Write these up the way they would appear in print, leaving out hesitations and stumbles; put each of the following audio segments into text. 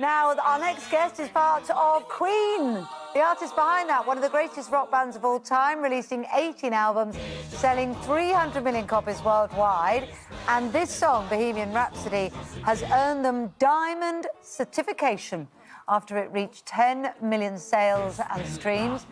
Now, our next guest is part of Queen. The artist behind that, one of the greatest rock bands of all time, releasing 18 albums, selling 300 million copies worldwide. And this song, Bohemian Rhapsody, has earned them diamond certification after it reached 10 million sales and streams,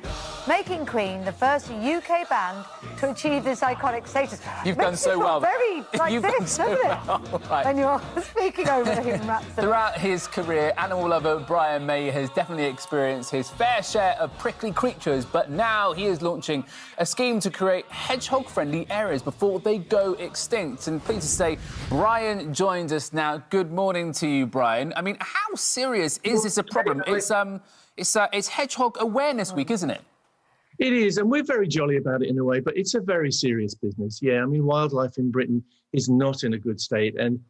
making Queen the first UK band to achieve this iconic status. You've done so well. Very like You've this, done so doesn't well. it? Right. When you're speaking over Bohemian Rhapsody. Throughout his career, animal lover Brian May has definitely experienced his fair share of prickly creatures, but now he is launching a scheme to create hedgehog-friendly areas before they go extinct. And pleased to say, Brian joins us now. Good morning to you, Brian. I mean, how serious is this a problem? It's Hedgehog Awareness Week, isn't it? It is, and we're very jolly about it in a way, but it's a very serious business. Yeah, I mean, wildlife in Britain is not in a good state, and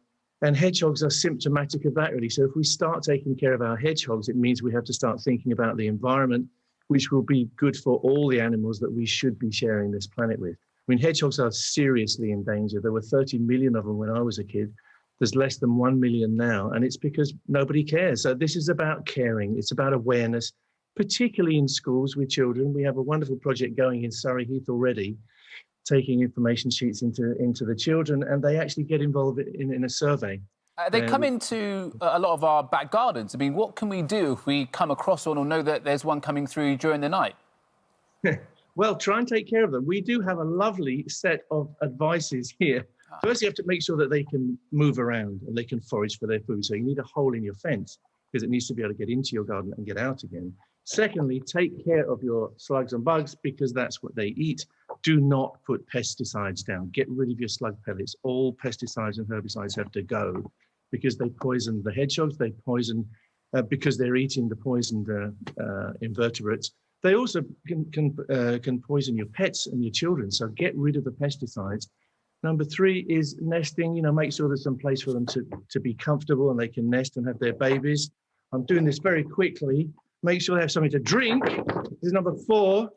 hedgehogs are symptomatic of that, really. So if we start taking care of our hedgehogs, it means we have to start thinking about the environment, which will be good for all the animals that we should be sharing this planet with. I mean, hedgehogs are seriously in danger. There were 30 million of them when I was a kid. There's less than 1 million now, and it's because nobody cares. So this is about caring. It's about awareness, particularly in schools with children. We have a wonderful project going in Surrey Heath already, taking information sheets into the children, and they actually get involved in a survey. They come into a lot of our back gardens. I mean, what can we do if we come across one or know that there's one coming through during the night? Well, try and take care of them. We do have a lovely set of advices here. First, you have to make sure that they can move around and they can forage for their food. So you need a hole in your fence because it needs to be able to get into your garden and get out again. Secondly, take care of your slugs and bugs because that's what they eat. Do not put pesticides down. Get rid of your slug pellets. All pesticides and herbicides have to go because they poison the hedgehogs. They poison because they're eating the poisoned invertebrates. They also can poison your pets and your children. So get rid of the pesticides. Number 3 is nesting. You know, make sure there's some place for them to be comfortable and they can nest and have their babies. I'm doing this very quickly. Make sure they have something to drink. This is number 4.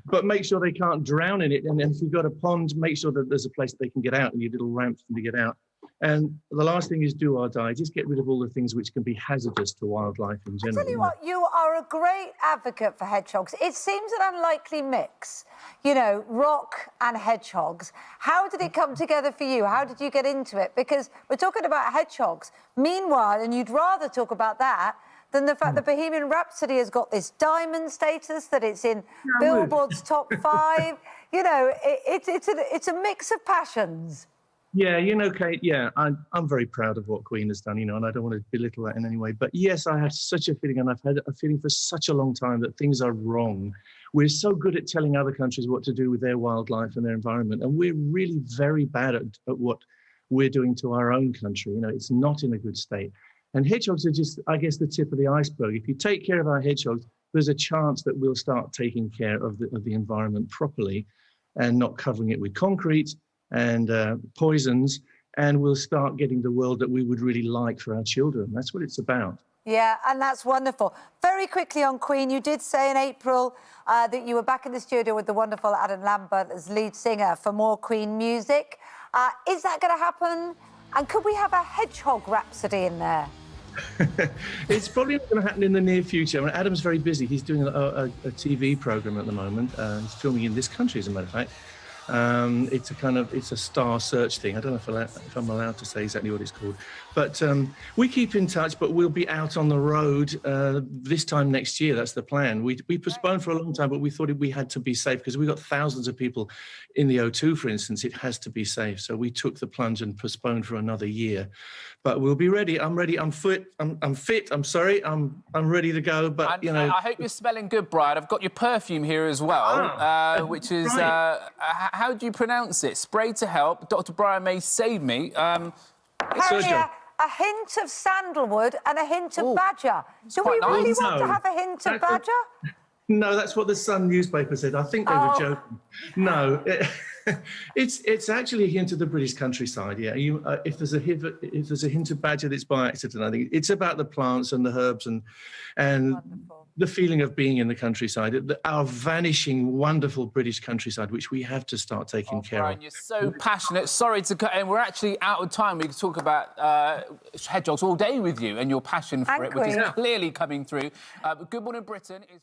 But make sure they can't drown in it. And if you've got a pond, make sure that there's a place that they can get out and your little ramp for them to get out. And the last thing is do or die. Just get rid of all the things which can be hazardous to wildlife in general. I tell you what, you are a great advocate for hedgehogs. It seems an unlikely mix, you know, rock and hedgehogs. How did it come together for you? How did you get into it? Because we're talking about hedgehogs. Meanwhile, and you'd rather talk about that than the fact that Bohemian Rhapsody has got this diamond status, that it's in Billboard's top 5. You know, it's a mix of passions. Yeah, you know, Kate, yeah, I'm very proud of what Queen has done, you know, and I don't want to belittle that in any way. But yes, I have such a feeling, and I've had a feeling for such a long time that things are wrong. We're so good at telling other countries what to do with their wildlife and their environment, and we're really very bad at what we're doing to our own country. You know, it's not in a good state. And hedgehogs are just, I guess, the tip of the iceberg. If you take care of our hedgehogs, there's a chance that we'll start taking care of the environment properly and not covering it with concrete and poisons, and we'll start getting the world that we would really like for our children. That's what it's about. Yeah, and that's wonderful. Very quickly on Queen, you did say in April that you were back in the studio with the wonderful Adam Lambert as lead singer for more Queen music. Is that going to happen? And could we have a hedgehog rhapsody in there? It's probably not going to happen in the near future. I mean, Adam's very busy. He's doing a TV program at the moment. He's filming in this country, as a matter of fact. It's a star search thing. I don't know if I'm allowed to say exactly what it's called, but we keep in touch. But we'll be out on the road this time next year. That's the plan. We postponed for a long time, but we thought we had to be safe because we got thousands of people in the O2, for instance. It has to be safe, so we took the plunge and postponed for another year. But we'll be ready. I'm ready. I'm fit. I'm fit. I'm sorry. I'm ready to go. But and, you know, I hope you're smelling good, Brian. I've got your perfume here as well, which is. Right. How do you pronounce it? Spray to help. Dr. Brian May saved me. Apparently a hint of sandalwood and a hint of badger. Do we really want to have a hint of badger? No, that's what the Sun newspaper said. I think they were joking. No, it's actually a hint of the British countryside. Yeah, if there's a hint of badger, that's by accident. I think it's about the plants and the herbs and the feeling of being in the countryside, our vanishing, wonderful British countryside, which we have to start taking care Brian, of. you're so passionate. Sorry to cut in. We're actually out of time. We could talk about hedgehogs all day with you and your passion for And it, which is Queen. clearly coming through. But Good Morning Britain is...